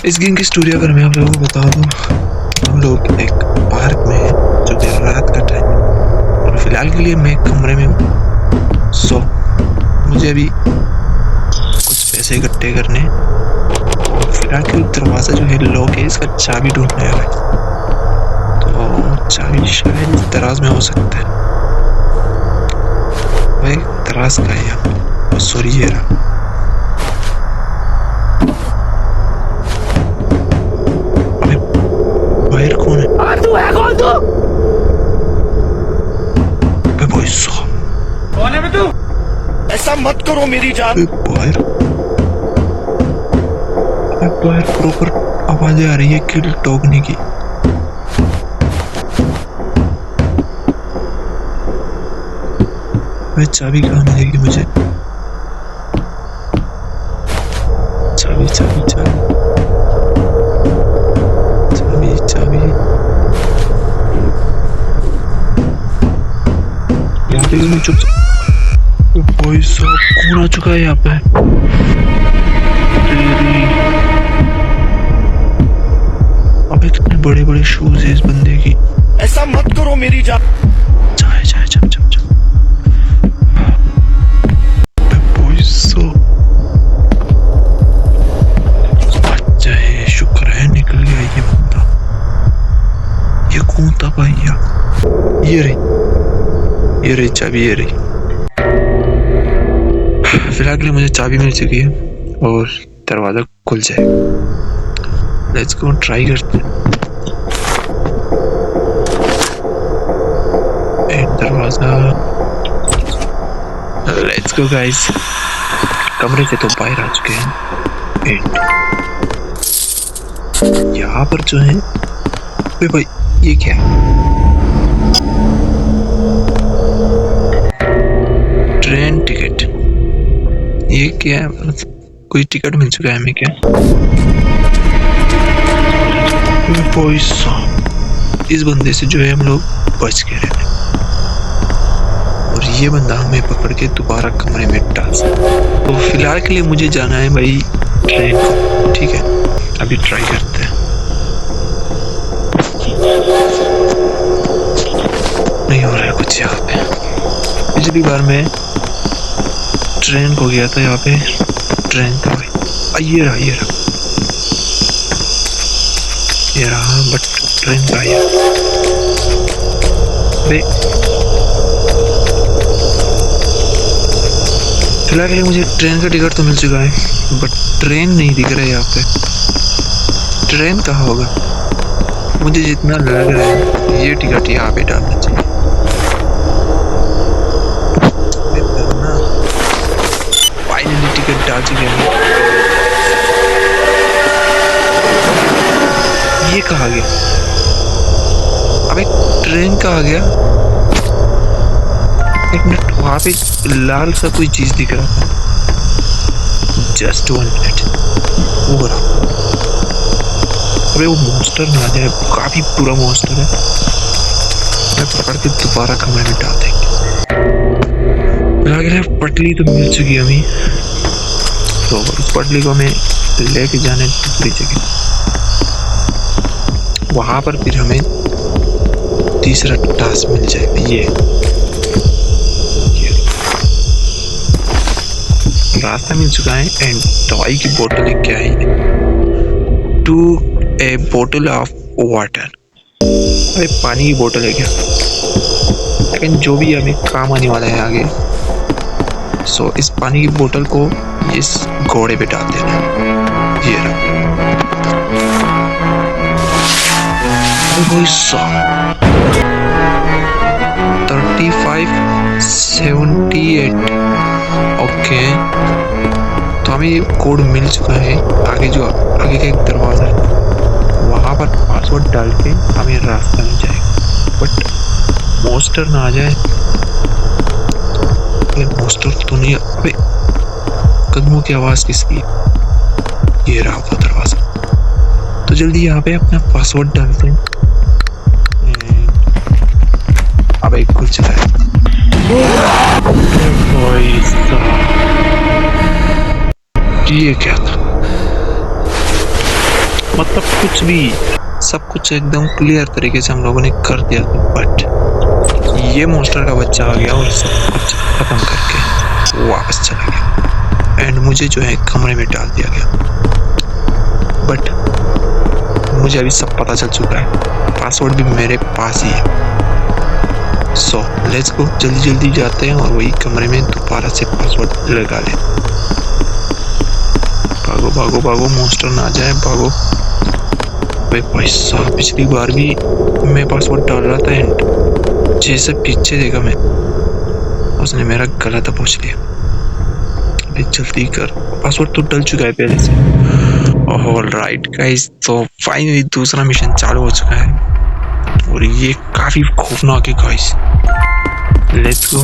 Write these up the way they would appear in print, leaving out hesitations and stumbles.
इस गेम की स्टोरी अगर मैं आप लोगों को बता दूं, हम लोग एक पार्क में हैं जो कि रात का टाइम है और फिलहाल के लिए मैं एक कमरे में हूँ। सो मुझे अभी कुछ पैसे इकट्ठे करने और फिलहाल के दरवाज़ा जो है लॉक है, इसका चाबी ढूंढना है। तो चाबी शायद इस दराज में हो सकता है। भाई दराज का है यहाँ, सॉरी ये रहा। बाहर कौन है? अबे तू है कौन तू? अबे भाई साहब कौन है बे तू? ऐसा मत करो मेरी जान। बाहर प्रॉपर आवाजें आ रही है किल टोकने की। भाई चाबी कहाँ मिलेगी मुझे? चाबी चाबी चाबी चाबी चाबी यहाँ पे मैं चुप। भाई साहब कौन आ चुका है यहाँ पे? अबे इतने बड़े बड़े शूज है इस बंदे की। ऐसा मत करो मेरी जान। चाहे चाहे चप चप चप। भाई साहब अच्छा है, शुक्र है निकल गया ये बंदा। ये कौन था भैया? ये रही चाबी, ये रही। फिलहाल के लिए मुझे चाबी मिल चुकी है और दरवाजा खुल जाएगा। लेट्स गो ट्राई करते हैं। दरवाजा, लेट्स गो गाइस। कमरे से तो बाहर आ चुके हैं। यहाँ पर जो है भाई ये क्या है? Train ticket. ये क्या है? कोई टिकट मिल चुका है हमें क्या? भाई साहब इस बंदे से जो है हम लोग बच के रहने और ये बंदा हमें पकड़ के दोबारा कमरे में डाल सकता। तो फिलहाल के लिए मुझे जाना है भाई ट्रेन को, ठीक है? अभी ट्राई करते हैं। नहीं हो रहा है कुछ यहाँ पे। पिछली बार मैं ट्रेन को गया था यहाँ पे, ट्रेन का भाई ये रहा बट ट्रेन का आया। फिलहाल के लिए मुझे ट्रेन का टिकट तो मिल चुका है बट ट्रेन नहीं दिख रहा है यहाँ पे। ट्रेन कहाँ होगा? मुझे जितना लग रहा है ये टिकट यहाँ पे डालना चाहिए। फाइनली टिकट डाल चुके हैं। ये कहाँ गया? अबे ट्रेन कहाँ गया? एक मिनट, वहां पे लाल सा कोई चीज दिख रहा था। Just 1 minute. वो रहा। अबे वो मॉन्स्टर ना आ जाए, काफी बुरा मॉन्स्टर है। मैं पकड़ के दोबारा कमरे में डाल देंगे। पटली तो मिल चुकी है हमें, तो उस पटली को हमें लेके जाने दूसरी जगह। वहां पर फिर हमें तीसरा टास्क मिल जाएगा। ये रास्ता मिल चुका है एंड दवाई की बोतल क्या है? टू ए बोतल ऑफ वाटर। अरे पानी की बोतल है क्या? लेकिन जो भी हमें काम आने वाला है आगे। सो इस पानी की बोतल को इस घोड़े पे डाल देना। ये रहा। भाई साहब 3578। ओके, तो हमें ये कोड मिल चुका है। आगे का एक दरवाजा है, वहां पर पासवर्ड डाल के हमें रास्ता मिल जाएगा। बट मॉन्स्टर ना आ जाए। मॉन्स्टर तो नहीं। अबे कदमों की आवाज किसकी? ये रहा वो दरवाजा। तो जल्दी यहाँ पे अपना पासवर्ड डालते हैं। अब एक खुल चुका है। ये क्या था? मतलब कुछ भी, सब कुछ एकदम क्लियर तरीके से हम लोगों ने कर दिया था। बट ये मॉन्स्टर का बच्चा आ गया और सब कुछ खत्म करके वापस चला गया एंड मुझे जो है कमरे में डाल दिया गया। बट मुझे अभी सब पता चल चुका है, पासवर्ड भी मेरे पास ही है। सो लेट्स गो, जल्दी जल्दी जाते हैं और वही कमरे में दोबारा से पासवर्ड लगा लें। भागो भागो भागो, मॉन्स्टर ना जाए, भागो। भाई साहब, पिछली बार भी मैं पासवर्ड डाल रहा था एंड जैसे पीछे देखा मैं, उसने मेरा गला दबोच लिया। अरे जल्दी कर, पासवर्ड तो डल चुका है पहले से। ऑलराइट गाइस, तो फाइनली दूसरा मिशन चालू हो चुका है और ये काफी खौफनाक है गाइस। Let's go.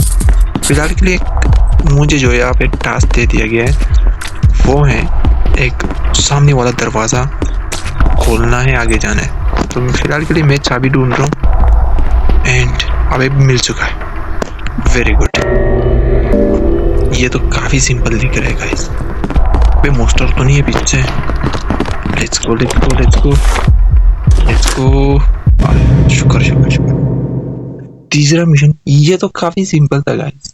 फिलहाल के लिए मुझे जो यहाँ पे टास्क दे दिया गया है वो है एक सामने वाला दरवाजा खोलना है, आगे जाना है। तो फिलहाल के लिए मैं चाबी ढूंढ रहा हूँ एंड अभी मिल चुका है। वेरी गुड, ये तो काफी सिंपल दिख रहा है गाइस। भाई मॉन्स्टर तो नहीं है पीछे। Let's go let's go let's go let's go. शुक्र शुक्र शुक्र। तीसरा मिशन ये तो काफी सिंपल था गाइस,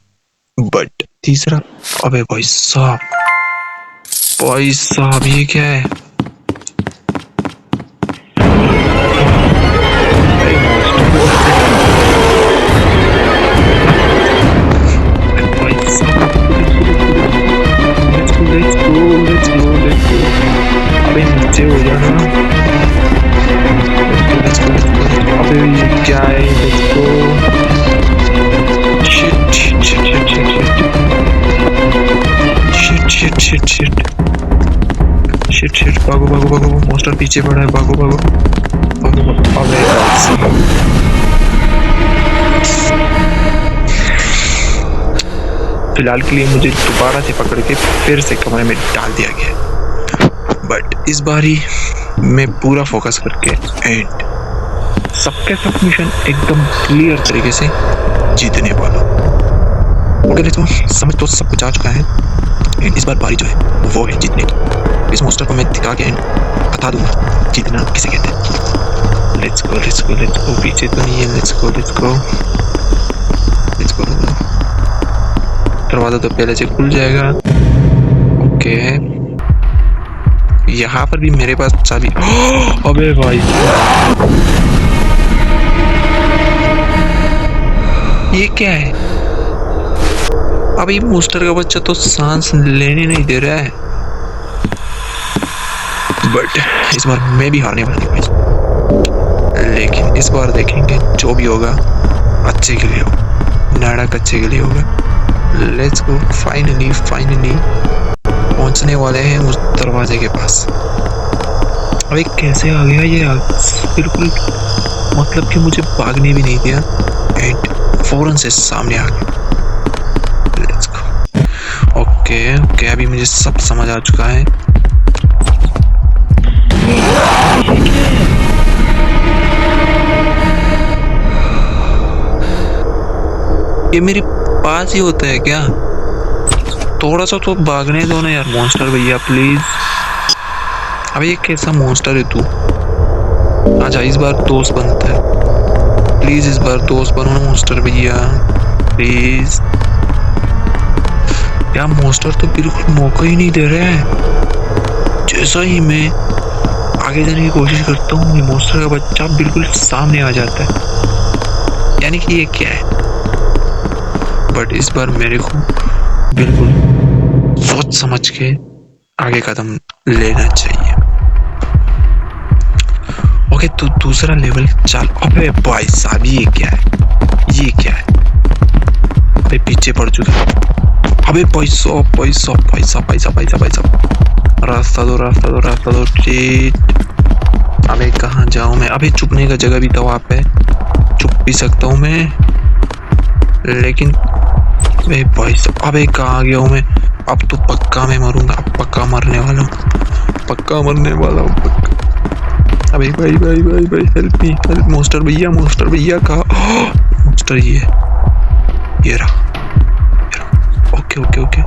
बट तीसरा, अबे भाई साहब ये क्या है? अबे नीचे हो जाना। अबे ये क्या है? Let's go. Shit shit shit shit shit shit shit shit shit shit shit. भागो भागो भागो, मॉन्स्टर पीछे पड़ा है, भागो भागो भागो भागो। अबे फिलहाल के लिए मुझे दोबारा से पकड़ के फिर से कमरे में डाल दिया गया, बट इस बार ही मैं पूरा फोकस करके एंड सबके सब मिशन एकदम क्लियर तरीके से जीतने वाला। ओके तो समझ तो सब कुछ आ चुका है एंड इस बार बारी जो है वो है जीतने की। इस मॉन्स्टर को मैं दिखा के एंड बता दूंगा जीतना किसे कहते हैं। Let's go let's go let's go. पीछे तो नहीं है। Let's go let's go let's go. दरवाजा तो पहले से खुल जाएगा। ओके, यहाँ पर भी मेरे पास चाबी। अबे भाई ये क्या है? अभी मॉन्स्टर का बच्चा तो सांस लेने नहीं दे रहा है, बट इस बार मैं भी हारने वाला हूँ। लेकिन इस बार देखेंगे जो भी होगा अच्छे के लिए होगा, नाटक अच्छे के लिए होगा। Let's go. फाइनली पहुंचने वाले हैं उस दरवाजे के पास। अबे कैसे आ गया ये? बिल्कुल मतलब कि मुझे भागने भी नहीं दिया एंड फौरन से सामने आ गया। Let's go. ओके, अभी मुझे सब समझ आ चुका है। ये मेरे पास ही होता है क्या? थोड़ा सा तो भागने दो ना यार मॉन्स्टर भैया प्लीज। अब ये कैसा मॉन्स्टर है तू? आजा, इस बार दोस्त बनता है प्लीज, इस बार दोस्त बनो मॉन्स्टर भैया प्लीज। यार मॉन्स्टर तो बिल्कुल मौका ही नहीं दे रहा है। जैसा ही मैं आगे जाने की कोशिश करता हूँ, ये मॉन्स्टर का बच्चा बिल्कुल सामने आ जाता है। यानी कि ये क्या है? बट इस बार मेरे को बिल्कुल सोच समझ के आगे कदम लेना चाहिए। ओके, तो दूसरा लेवल चल। अबे भाई साहब ये क्या है? ये क्या है? अबे पीछे पड़ चुका है। अबे भाई साहब रास्ता दो शीट। अबे कहाँ जाऊँ मैं? अबे छुपने का जगह भी तो वहाँ पे, छुप भी सकता हूँ मैं, लेकिन अबे भाई साहब अबे कहाँ गया हूँ मैं? अब तो पक्का मैं मरूंगा, अब पक्का मरने वाला हूँ, पक्का। अबे भाई हेल्प मी, हेल्प मॉन्स्टर भैया कहाँ? मॉन्स्टर ये रहा। ओके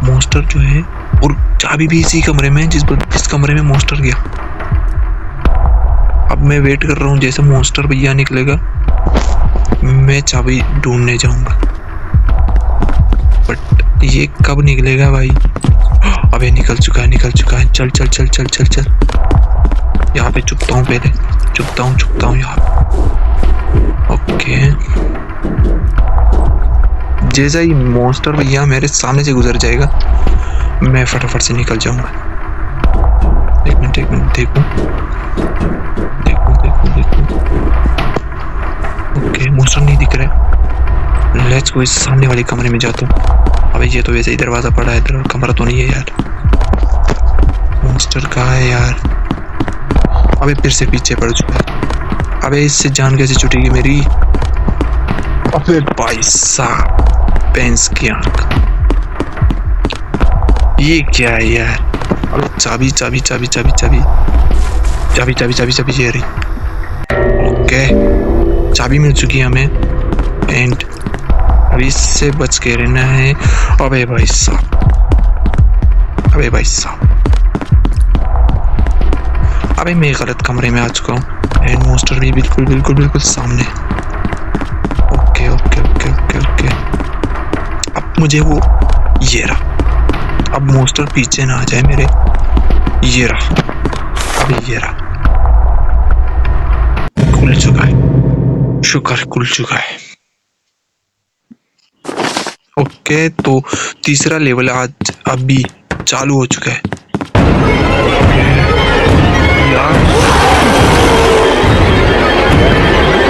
मॉन्स्टर जो है, और चाबी भी इसी कमरे में जिस कमरे में मॉन्स्टर गया। अब मैं वेट कर रहा हूँ, जैसे मॉन्स्टर भैया निकलेगा मैं चाबी ढूंढने जाऊंगा, बट ये कब निकलेगा भाई? अबे निकल चुका है। चल चल चल चल चल चल, यहाँ पे छुपता हूँ, पहले छुपता हूँ यहाँ। ओके, जैसा ही मॉन्स्टर भैया मेरे सामने से गुजर जाएगा मैं फटाफट से निकल जाऊंगा। एक मिनट देखूं। ओके, मॉन्स्टर नहीं दिख रहा। लेट्स गो, इस सामने वाले कमरे में जाता हूँ। अबे ये तो वैसे ही दरवाजा पड़ा है, इधर कमरा तो नहीं है यार। मॉन्स्टर कहाँ है यार? अबे फिर से पीछे पड़ चुका है। अबे इससे जान कैसे छूटेगी मेरी? अबे भाई साहब, पेंस की आंख, ये क्या है यार? अबे चाबी ये रही। ओके, चाबी मिल चुकी है हमें एंड अभी इससे बच के रहना है। अबे भाई साहब, अबे मैं गलत कमरे में आ चुका हूँ एंड मॉन्स्टर भी बिल्कुल सामने। ओके, अब मुझे वो, ये रहा। अब मॉन्स्टर पीछे ना आ जाए मेरे। ये रहा, खुल चुका है, शुक्र खुल चुका है। ओके, तो तीसरा लेवल आज अभी चालू हो चुका है यार।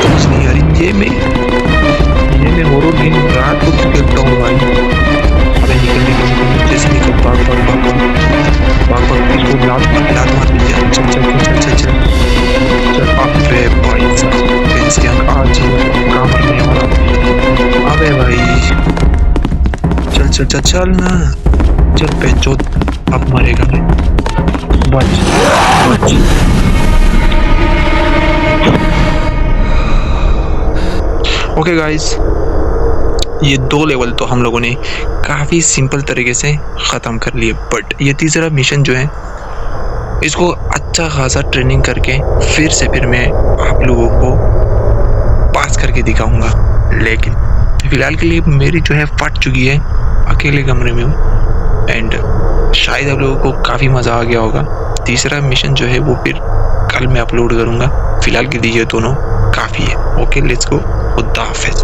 समझ नहीं आ रही, ये मैं हॉरर गेम रात को खेलता हूँ भाई। अबे निकल, जैसे निकल, भाग इसको लात मार दीजिए। चल। अबे भाई साहब, पेंस की आंख आज काम करने वाला। अबे भाई चल ना, चल पेंचो, अब मरेगा मैं। बच। ओके गाइस, ये 2 लेवल तो हम लोगों ने काफ़ी सिंपल तरीके से ख़त्म कर लिए, बट ये तीसरा मिशन जो है इसको अच्छा खासा ट्रेनिंग करके फिर मैं आप लोगों को पास करके दिखाऊंगा। लेकिन फ़िलहाल के लिए मेरी जो है फट चुकी है, अकेले कमरे में हूँ एंड शायद आप लोगों को काफ़ी मज़ा आ गया होगा। तीसरा मिशन जो है वो फिर कल मैं अपलोड करूँगा। फ़िलहाल के लिए ये दोनों काफ़ी है। ओके, लेट्स गो, खुदा हाफिज़।